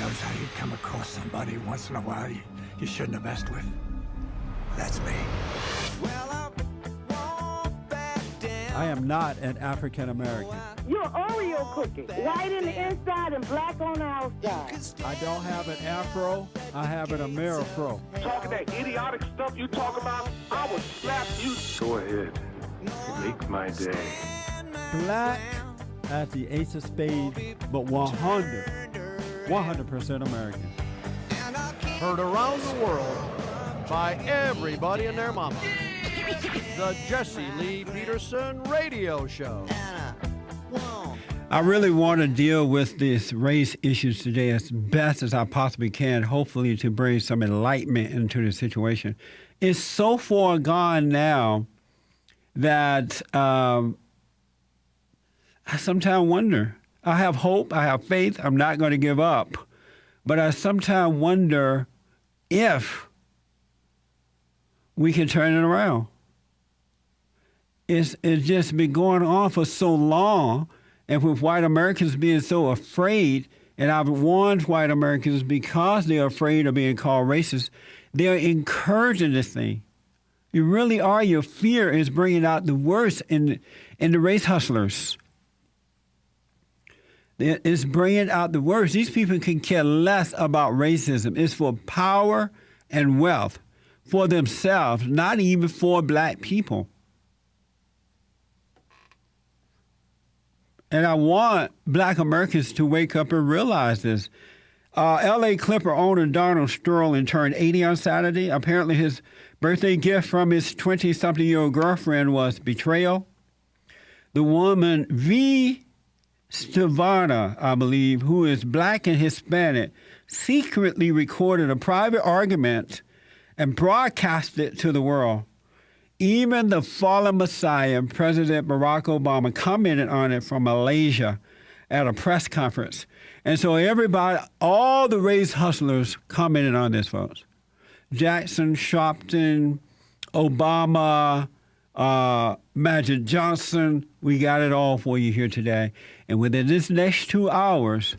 knows how you come across somebody once in a while you shouldn't have messed with. That's me. I am not an African American. You're an Oreo cookie. White in the inside and black on the outside. I don't have an afro. I have an Amerifro. Talking that idiotic stuff you talk about, I would slap you. Go ahead. Make my day. Black as the ace of spades, but 100% American. Heard around the world by everybody and their mama. The Jesse Lee Peterson Radio Show. I really want to deal with these race issues today as best as I possibly can, hopefully to bring some enlightenment into the situation. It's so far gone now that I sometimes wonder. I have hope, I have faith, I'm not going to give up. But I sometimes wonder if we can turn it around. It's just been going on for so long, and with white Americans being so afraid, and I've warned white Americans because they're afraid of being called racist, they're encouraging this thing. You really are. Your fear is bringing out the worst in the race hustlers. It's bringing out the worst. These people can care less about racism. It's for power and wealth, for themselves, not even for black people. And I want black Americans to wake up and realize this. L.A. Clipper owner Donald Sterling turned 80 on Saturday. Apparently his birthday gift from his 20-something-year-old girlfriend was betrayal. The woman, V. Stavana, I believe, who is black and Hispanic, secretly recorded a private argument and broadcast it to the world. Even the fallen Messiah, President Barack Obama, commented on it from Malaysia at a press conference. And so everybody, all the race hustlers commented on this, folks. Jackson, Sharpton, Obama, Magic Johnson, we got it all for you here today. And within this next 2 hours,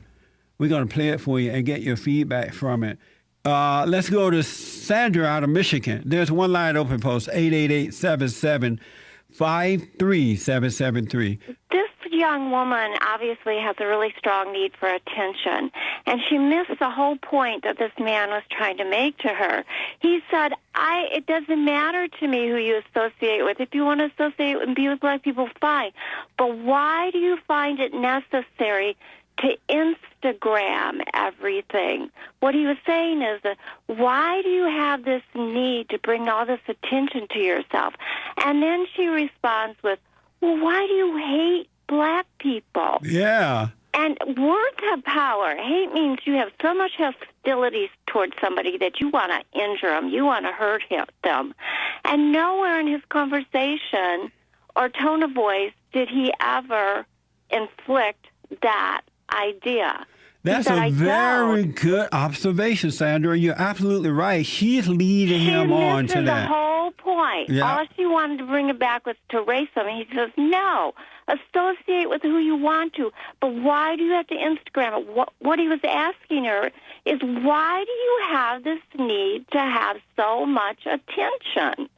we're going to play it for you and get your feedback from it. Let's go to Sandra out of Michigan. There's one line open, folks, 888-77-53773. This young woman obviously has a really strong need for attention, and she missed the whole point that this man was trying to make to her. He said, it doesn't matter to me who you associate with. If you want to associate and be with black people, fine. But why do you find it necessary to Instagram everything? What he was saying is, why do you have this need to bring all this attention to yourself? And then she responds with, well, why do you hate black people? Yeah. And words have power. Hate means you have so much hostility towards somebody that you want to injure them, you want to hurt them. And nowhere in his conversation or tone of voice did he ever inflict that idea. That's a very good observation, Sandra. You're absolutely right. She's leading him on to that. The whole point. Yeah. All she wanted to bring it back was to race him. He says, no, associate with who you want to. But why do you have to Instagram it? What he was asking her is, why do you have this need to have so much attention?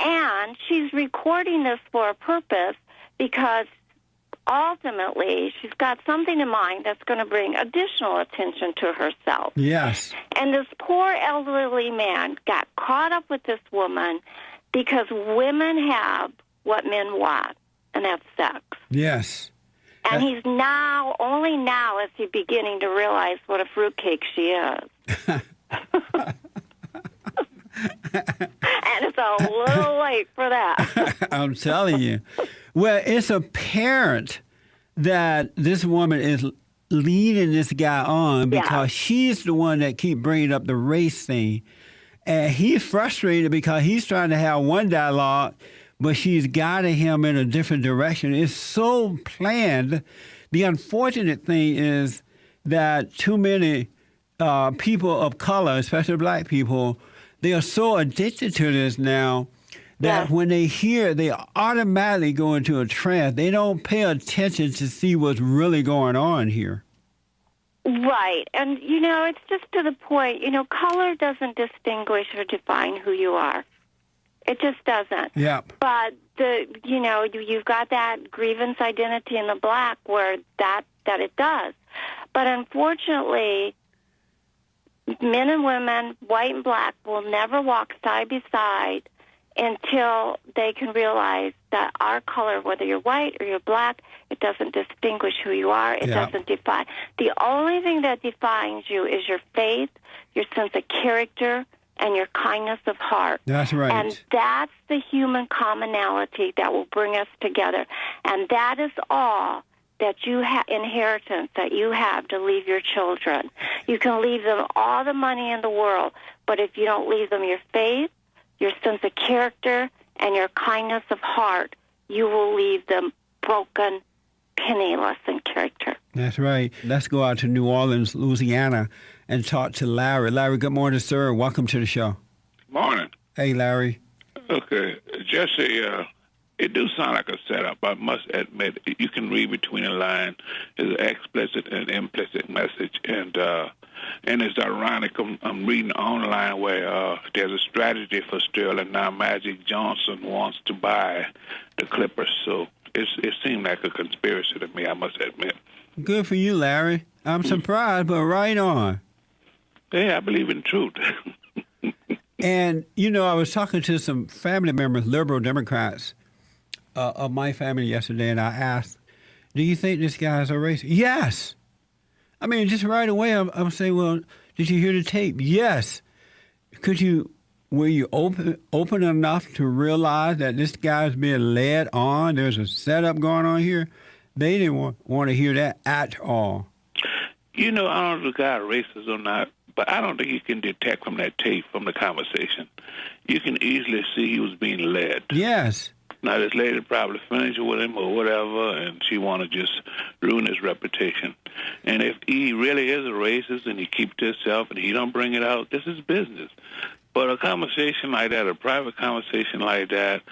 And she's recording this for a purpose because ultimately, she's got something in mind that's going to bring additional attention to herself. Yes. And this poor elderly man got caught up with this woman because women have what men want, and that's sex. Yes. And he's only now is he beginning to realize what a fruitcake she is. And it's a little late for that. I'm telling you. Well, it's apparent that this woman is leading this guy on because she's the one that keep bringing up the race thing. And he's frustrated because he's trying to have one dialogue, but she's guiding him in a different direction. It's so planned. The unfortunate thing is that too many people of color, especially black people, they are so addicted to this now that when they hear, they automatically go into a trance. They don't pay attention to see what's really going on here. Right. And, it's just to the point, color doesn't distinguish or define who you are. It just doesn't. Yep. But you've got that grievance identity in the black where that it does. But unfortunately, men and women, white and black, will never walk side by side until they can realize that our color, whether you're white or you're black, it doesn't distinguish who you are. It doesn't define. The only thing that defines you is your faith, your sense of character, and your kindness of heart. That's right. And that's the human commonality that will bring us together. And that is all that you inheritance that you have to leave your children. You can leave them all the money in the world, but if you don't leave them your faith, your sense of character, and your kindness of heart, you will leave them broken, penniless in character. That's right. Let's go out to New Orleans, Louisiana, and talk to Larry. Larry, good morning, sir. Welcome to the show. Morning. Hey, Larry. Okay, Jesse, it do sound like a setup. I must admit, you can read between the lines. There's an explicit and implicit message, and it's ironic. I'm reading online where there's a strategy for Sterling now. Magic Johnson wants to buy the Clippers, so it seemed like a conspiracy to me, I must admit. Good for you, Larry. I'm surprised, but right on. Yeah, I believe in truth. And, I was talking to some family members, liberal Democrats, of my family yesterday, and I asked, do you think this guy's a racist? Yes. I mean, just right away, I'm saying, well, did you hear the tape? Yes. Were you open enough to realize that this guy's being led on? There's a setup going on here. They didn't want to hear that at all. I don't know if the guy is racist or not, but I don't think you can detect from that tape, from the conversation. You can easily see he was being led. Yes. Now, this lady probably finished with him or whatever, and she want to just ruin his reputation. And if he really is a racist and he keeps to himself and he don't bring it out, this is business. But a conversation like that, a private conversation like that,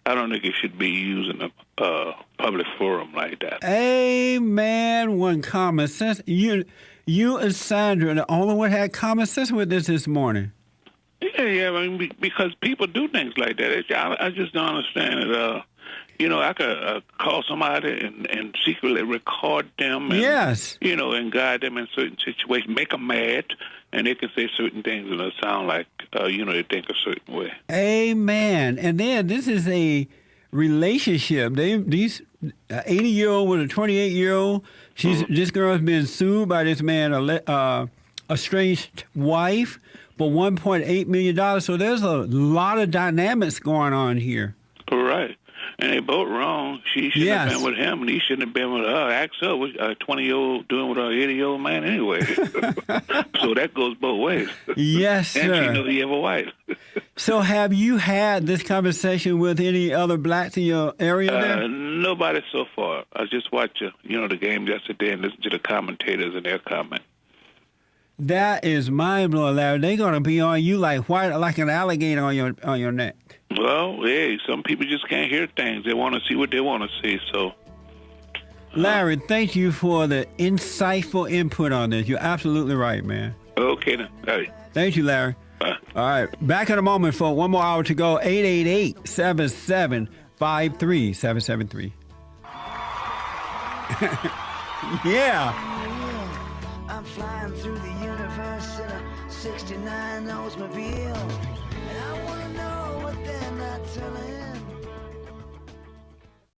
I don't think it should be used in a public forum like that. Amen. One common sense. You and Sandra, the only one had common sense with this morning. Yeah, I mean, because people do things like that. I just don't understand it. I could call somebody and secretly record them. And, yes. And guide them in certain situations, make them mad, and they can say certain things and it'll sound like, they think a certain way. Amen. And then this is a relationship. These 80-year-old with a 28-year-old. This girl's been sued by this man, estranged wife, for $1.8 million. So there's a lot of dynamics going on here. Right. And they both wrong. She shouldn't have been with him, and he shouldn't have been with her. Ask her what a 20-year-old doing with an 80-year-old man anyway. So that goes both ways. Yes, sir. And she knows he have a wife. So have you had this conversation with any other blacks in your area there? Nobody so far. I just watched the game yesterday and listened to the commentators and their comment. That is mind-blowing, Larry. They're going to be on you like an alligator on your neck. Well, hey, some people just can't hear things. They want to see what they want to see, so. Larry, thank you for the insightful input on this. You're absolutely right, man. Okay, then. Hey. Thank you, Larry. Bye. All right. Back in a moment for one more hour to go. 888-77-53773. Yeah. I'm flying through the universe in a 69 Oldsmobile.